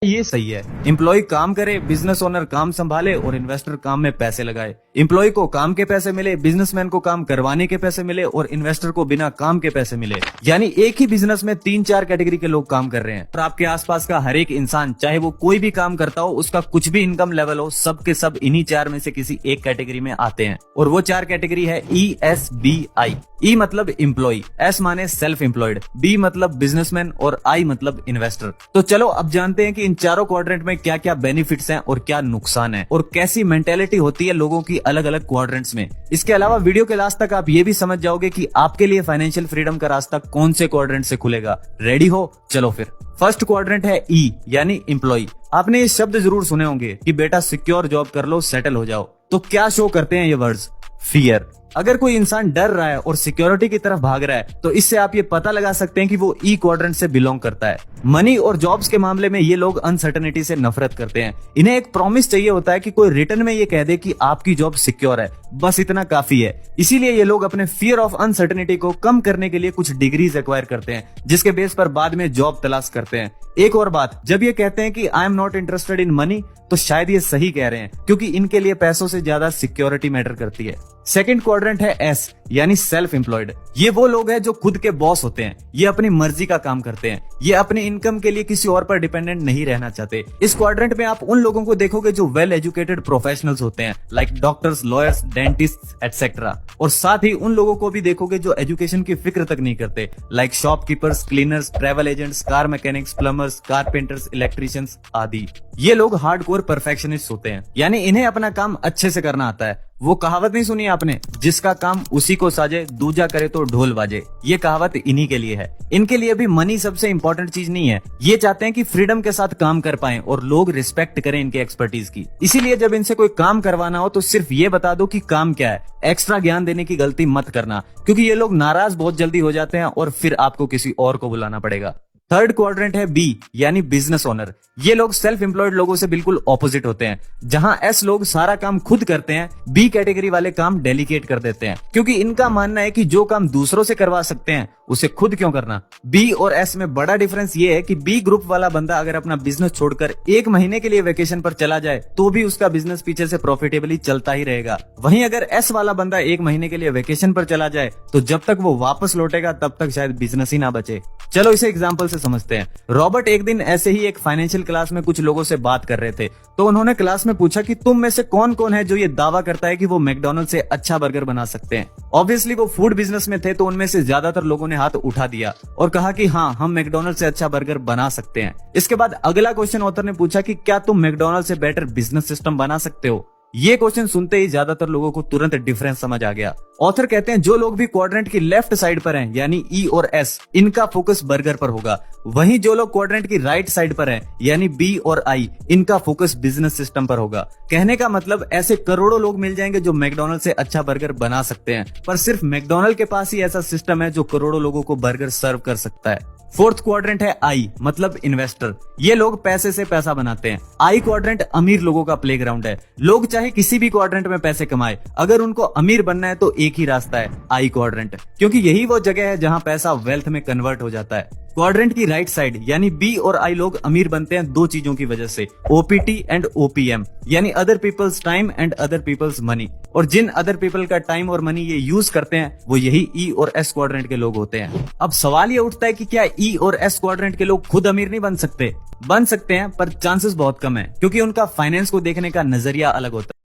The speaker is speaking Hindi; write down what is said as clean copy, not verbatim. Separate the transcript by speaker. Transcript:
Speaker 1: ये सही है। एम्प्लॉय काम करे, बिजनेस ओनर काम संभाले और इन्वेस्टर काम में पैसे लगाए। एम्प्लॉय को काम के पैसे मिले, बिजनेसमैन को काम करवाने के पैसे मिले और इन्वेस्टर को बिना काम के पैसे मिले। यानी एक ही बिजनेस में 3-4 कैटेगरी के लोग काम कर रहे हैं और आपके आसपास का हर एक इंसान, चाहे वो कोई भी काम करता हो, उसका कुछ भी इनकम लेवल हो, सब के सब इन्हीं 4 में से किसी एक कैटेगरी में आते हैं। और वो 4 कैटेगरी है ESBI। E मतलब एम्प्लॉय, S माने सेल्फ एम्प्लॉयड, B मतलब बिजनेसमैन और I मतलब इन्वेस्टर। तो चलो अब जानते हैं कि इन चारों क्वाड्रेंट में क्या क्या बेनिफिट्स हैं और क्या नुकसान है और कैसी मेंटेलिटी होती है लोगों की अलग अलग क्वाड्रेंट्स में। इसके अलावा वीडियो के लास्ट तक आप ये भी समझ जाओगे कि आपके लिए फाइनेंशियल फ्रीडम का रास्ता कौन से क्वाड्रेंट से खुलेगा। रेडी हो? चलो फिर। फर्स्ट क्वाड्रेंट है E यानी एम्प्लॉय। आपने ये शब्द जरूर सुने होंगे कि बेटा सिक्योर जॉब कर लो, सेटल हो जाओ। तो क्या शो करते हैं ये वर्ड्स? फियर। अगर कोई इंसान डर रहा है और सिक्योरिटी की तरफ भाग रहा है तो इससे आप ये पता लगा सकते हैं कि वो ई क्वाड्रेंट से बिलोंग करता है। मनी और जॉब्स के मामले में ये लोग अनसर्टेनिटी से नफरत करते हैं। इन्हें एक प्रॉमिस चाहिए होता है कि कोई रिटर्न में ये कह दे कि आपकी जॉब सिक्योर है, बस इतना काफी है। इसीलिए ये लोग अपने फियर ऑफ अनसर्टेनिटी को कम करने के लिए कुछ डिग्रीज एक्वायर करते हैं, जिसके बेस पर बाद में जॉब तलाश करते हैं। एक और बात, जब ये कहते हैं कि I am not interested in money, तो शायद ये सही कह रहे हैं, क्योंकि इनके लिए पैसों से ज्यादा सिक्योरिटी मैटर करती है। सेकंड क्वाड्रेंट है S यानी सेल्फ एम्प्लॉयड। ये वो लोग हैं जो खुद के बॉस होते हैं। ये अपनी मर्जी का काम करते हैं। ये अपनी इनकम के लिए किसी और पर डिपेंडेंट नहीं रहना चाहते। इस क्वाड्रेंट में आप उन लोगों को देखोगे जो वेल एजुकेटेड प्रोफेशनल्स होते हैं, like doctors, lawyers, dentist etcetera. और साथ ही उन लोगों को भी देखोगे जो एजुकेशन की फिक्र तक नहीं करते, like shopkeepers, cleaners, travel agents, car mechanics, plumbers, carpenters, electricians आदि। ये लोग हार्डकोर परफेक्शनिस्ट होते हैं, यानी इन्हें अपना काम अच्छे से करना आता है। वो कहावत नहीं सुनी आपने, जिसका काम उसी को साजे, दूजा करे तो ढोल बाजे। ये कहावत इन्हीं के लिए है। इनके लिए भी मनी सबसे इंपॉर्टेंट चीज नहीं है। ये चाहते हैं कि फ्रीडम के साथ काम कर पाएं और लोग रिस्पेक्ट करें इनके एक्सपर्टीज की। इसीलिए जब इनसे कोई काम करवाना हो तो सिर्फ ये बता दो कि काम क्या है। एक्स्ट्रा ज्ञान देने की गलती मत करना, क्योंकि ये लोग नाराज बहुत जल्दी हो जाते हैं और फिर आपको किसी और को बुलाना पड़ेगा। थर्ड क्वाड्रेंट है B यानी बिजनेस ओनर। ये लोग सेल्फ एम्प्लॉयड लोगों से बिल्कुल ऑपोजिट होते हैं। जहां S लोग सारा काम खुद करते हैं, B कैटेगरी वाले काम डेलीकेट कर देते हैं, क्योंकि इनका मानना है कि जो काम दूसरों से करवा सकते हैं उसे खुद क्यों करना। B और S में बड़ा डिफरेंस ये है कि B ग्रुप वाला बंदा अगर अपना बिजनेस छोड़कर 1 महीने के लिए वेकेशन पर चला जाए तो भी उसका बिजनेस पीछे से प्रॉफिटेबली चलता ही रहेगा। वहीं अगर S वाला बंदा 1 महीने के लिए वेकेशन पर चला जाए तो जब तक वो वापस लौटेगा तब तक शायद बिजनेस ही ना बचे। चलो इसे एग्जाम्पल से समझते हैं। रॉबर्ट एक दिन ऐसे ही एक फाइनेंशियल क्लास में कुछ लोगों से बात कर रहे थे, तो उन्होंने क्लास में पूछा कि तुम में से कौन कौन है जो ये दावा करता है कि वो मैकडॉनल्ड से अच्छा बर्गर बना सकते हैं। ऑब्वियसली वो फूड बिजनेस में थे, तो उनमें से ज्यादातर लोगों ने हाथ उठा दिया और कहा कि हाँ, हम मैकडॉनल्ड से अच्छा बर्गर बना सकते हैं। इसके बाद अगला क्वेश्चन ऑथर ने पूछा कि क्या तुम मैकडॉनल्ड से बेटर बिजनेस सिस्टम बना सकते हो। ये क्वेश्चन सुनते ही ज्यादातर लोगों को तुरंत डिफरेंस समझ आ गया। ऑथर कहते हैं जो लोग भी क्वाड्रेंट की लेफ्ट साइड पर हैं, यानी E और S, इनका फोकस बर्गर पर होगा। वहीं जो लोग क्वाड्रेंट की राइट साइड पर हैं, यानी B और I, इनका फोकस बिजनेस सिस्टम पर होगा। कहने का मतलब ऐसे करोड़ों लोग मिल जाएंगे जो मैकडॉनल्ड से अच्छा बर्गर बना सकते हैं, पर सिर्फ मैकडॉनल्ड के पास ही ऐसा सिस्टम है जो करोड़ों लोगों को बर्गर सर्व कर सकता है। फोर्थ क्वाड्रेंट है I मतलब इन्वेस्टर। ये लोग पैसे से पैसा बनाते हैं। I क्वाड्रेंट अमीर लोगों का प्लेग्राउंड है। लोग चाहे किसी भी क्वाड्रेंट में पैसे कमाए, अगर उनको अमीर बनना है तो एक ही रास्ता है, I क्वाड्रेंट, क्योंकि यही वो जगह है जहां पैसा वेल्थ में कन्वर्ट हो जाता है। क्वाड्रेंट की राइट साइड यानी B और I लोग अमीर बनते हैं 2 चीजों की वजह से, OPT एंड OPM, यानी other people's time and other people's money. और जिन अदर पीपल का टाइम और मनी ये यूज करते हैं वो यही E और S क्वाड्रेंट के लोग होते हैं। अब सवाल ये उठता है कि क्या E और S क्वाड्रेंट के लोग खुद अमीर नहीं बन सकते? बन सकते हैं, पर चांसेस बहुत कम है, क्योंकि उनका फाइनेंस को देखने का नजरिया अलग होता है।